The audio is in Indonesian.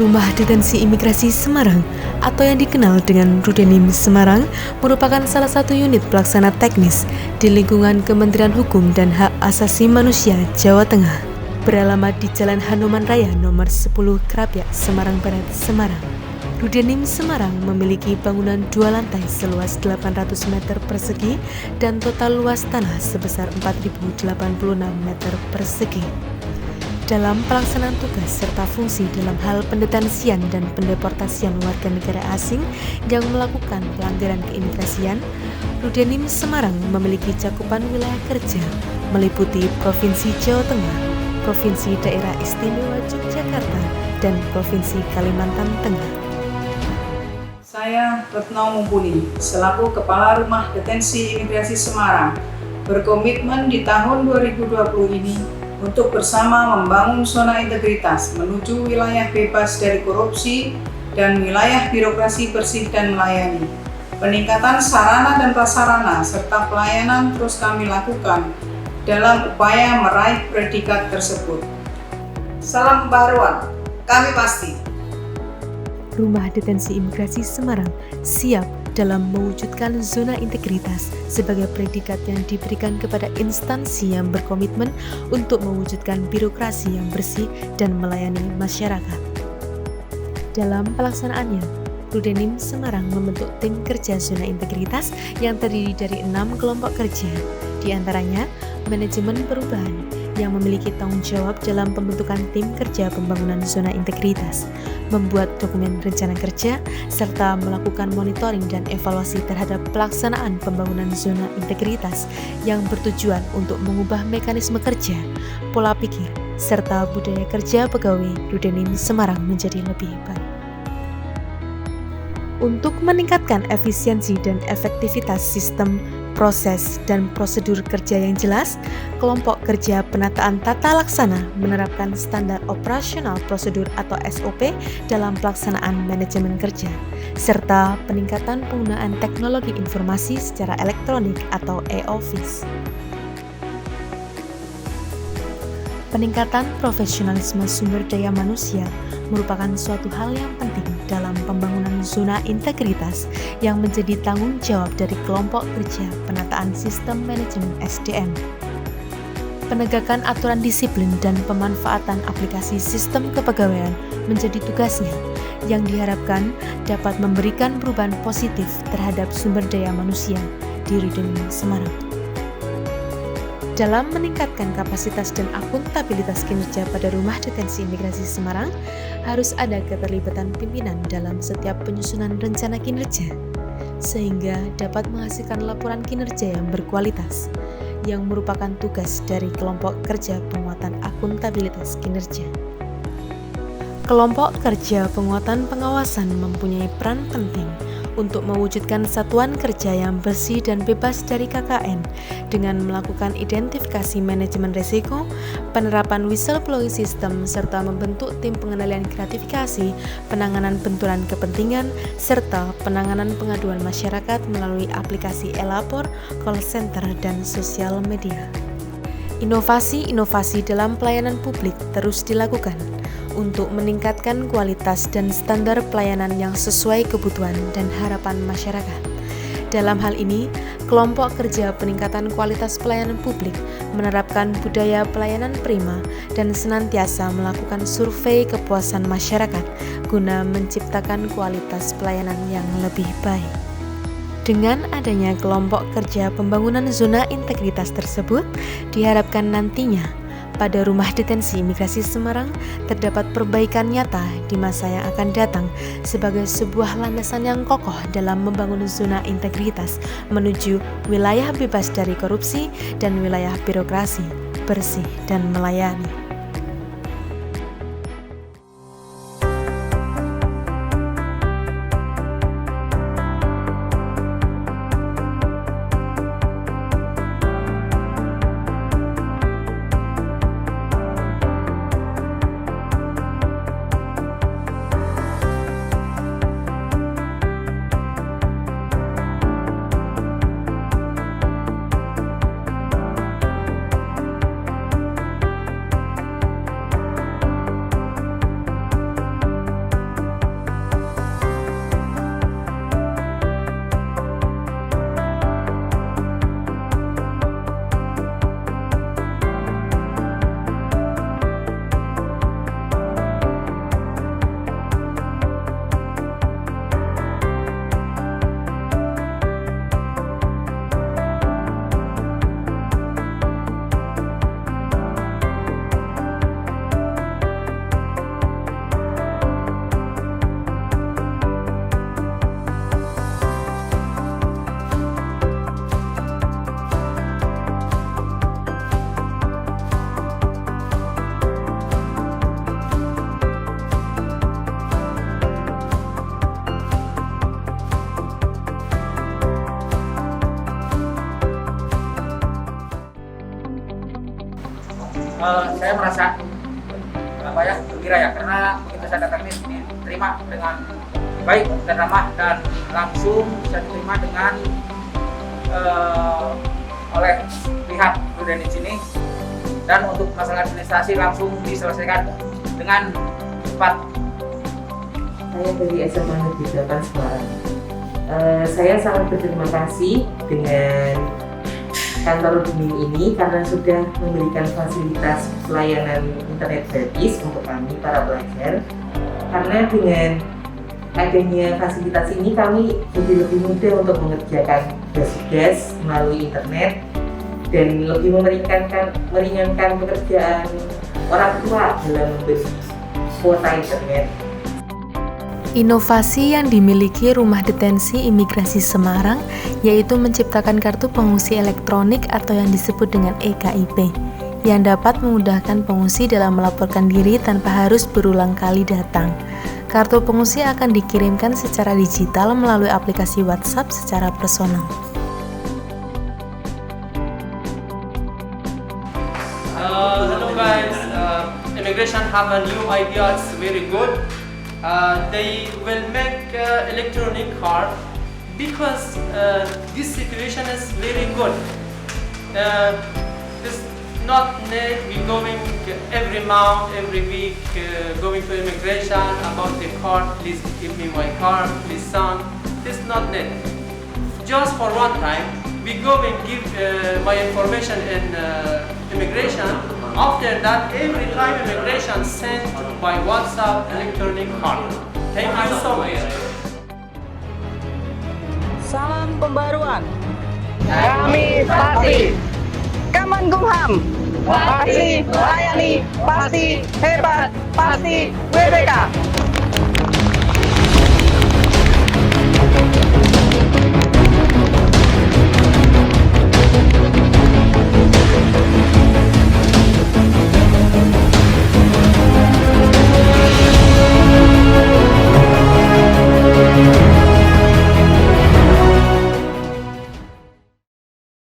Rumah Detensi Imigrasi Semarang atau yang dikenal dengan Rudenim Semarang merupakan salah satu unit pelaksana teknis di lingkungan Kementerian Hukum dan Hak Asasi Manusia Jawa Tengah. Beralamat di Jalan Hanoman Raya nomor 10 Krapyak, Semarang Barat, Semarang. Rudenim Semarang memiliki bangunan 2 lantai seluas 800 meter persegi dan total luas tanah sebesar 4.086 meter persegi. Dalam pelaksanaan tugas serta fungsi dalam hal pendetensian dan pendeportasian warga negara asing yang melakukan pelanggaran keimigrasian, Rudenim Semarang memiliki cakupan wilayah kerja meliputi Provinsi Jawa Tengah, Provinsi Daerah Istimewa Yogyakarta, dan Provinsi Kalimantan Tengah. Saya Retno Mumpuni, selaku Kepala Rumah Detensi Imigrasi Semarang, berkomitmen di tahun 2020 ini untuk bersama membangun zona integritas menuju wilayah bebas dari korupsi dan wilayah birokrasi bersih dan melayani. Peningkatan sarana dan prasarana serta pelayanan terus kami lakukan dalam upaya meraih predikat tersebut. Salam pembaharuan, kami pasti. Rumah Detensi Imigrasi Semarang siap dalam mewujudkan zona integritas sebagai predikat yang diberikan kepada instansi yang berkomitmen untuk mewujudkan birokrasi yang bersih dan melayani masyarakat. Dalam pelaksanaannya, Rudenim Semarang membentuk tim kerja zona integritas yang terdiri dari 6 kelompok kerja, di antaranya manajemen perubahan yang memiliki tanggung jawab dalam pembentukan tim kerja pembangunan zona integritas, membuat dokumen rencana kerja, serta melakukan monitoring dan evaluasi terhadap pelaksanaan pembangunan zona integritas yang bertujuan untuk mengubah mekanisme kerja, pola pikir, serta budaya kerja pegawai Rudenim Semarang menjadi lebih baik. Untuk meningkatkan efisiensi dan efektivitas sistem, proses, dan prosedur kerja yang jelas, kelompok kerja penataan tata laksana menerapkan standar operasional prosedur atau SOP dalam pelaksanaan manajemen kerja, serta peningkatan penggunaan teknologi informasi secara elektronik atau e-office. Peningkatan profesionalisme sumber daya manusia merupakan suatu hal yang penting dalam pembangunan zona integritas yang menjadi tanggung jawab dari kelompok kerja penataan sistem manajemen SDM. Penegakan aturan disiplin dan pemanfaatan aplikasi sistem kepegawaian menjadi tugasnya yang diharapkan dapat memberikan perubahan positif terhadap sumber daya manusia di Rudenim Semarang. Dalam meningkatkan kapasitas dan akuntabilitas kinerja pada Rumah Detensi Imigrasi Semarang, harus ada keterlibatan pimpinan dalam setiap penyusunan rencana kinerja, sehingga dapat menghasilkan laporan kinerja yang berkualitas, yang merupakan tugas dari kelompok kerja penguatan akuntabilitas kinerja. Kelompok kerja penguatan pengawasan mempunyai peran penting untuk mewujudkan satuan kerja yang bersih dan bebas dari KKN dengan melakukan identifikasi manajemen risiko, penerapan whistleblowing system, serta membentuk tim pengendalian gratifikasi, penanganan benturan kepentingan, serta penanganan pengaduan masyarakat melalui aplikasi e-lapor, call center, dan sosial media. Inovasi-inovasi dalam pelayanan publik terus dilakukan untuk meningkatkan kualitas dan standar pelayanan yang sesuai kebutuhan dan harapan masyarakat. Dalam hal ini, kelompok kerja peningkatan kualitas pelayanan publik menerapkan budaya pelayanan prima dan senantiasa melakukan survei kepuasan masyarakat guna menciptakan kualitas pelayanan yang lebih baik. Dengan adanya kelompok kerja pembangunan zona integritas tersebut, diharapkan nantinya pada Rumah Detensi Imigrasi Semarang terdapat perbaikan nyata di masa yang akan datang sebagai sebuah landasan yang kokoh dalam membangun zona integritas menuju wilayah bebas dari korupsi dan wilayah birokrasi bersih dan melayani. saya merasa gembira ya, karena begitu saya datang ini diterima dengan baik dan ramah, dan langsung bisa diterima dengan oleh pihak Prudeni sini, dan untuk masalah administrasi langsung diselesaikan dengan cepat. Saya dari SMA Negeri 8 Semarang. Saya sangat berterima kasih dengan kantor BIM ini karena sudah memberikan fasilitas pelayanan internet gratis untuk kami para pelajar. Karena dengan adanya fasilitas ini kami jadi lebih mudah untuk mengerjakan tugas melalui internet dan lebih meringankan pekerjaan orang tua dalam membeli kuota internet. Inovasi yang dimiliki Rumah Detensi Imigrasi Semarang yaitu menciptakan kartu pengungsi elektronik atau yang disebut dengan EKIP yang dapat memudahkan pengungsi dalam melaporkan diri tanpa harus berulang kali datang. Kartu pengungsi akan dikirimkan secara digital melalui aplikasi WhatsApp secara personal. Hello guys, immigration have a new idea. It's very good. They will make electronic card because this situation is very good. It's not need we going every month, every week going to immigration about the card. Please give me my card, please son. It's not need. Just for one time, we go and give my information in immigration. After that, every time immigration sent by WhatsApp electronic card. Thank you so much. Salam pembaruan. Kami pasti. Kemenkumham. Pasti melayani, pasti hebat, pasti WBK.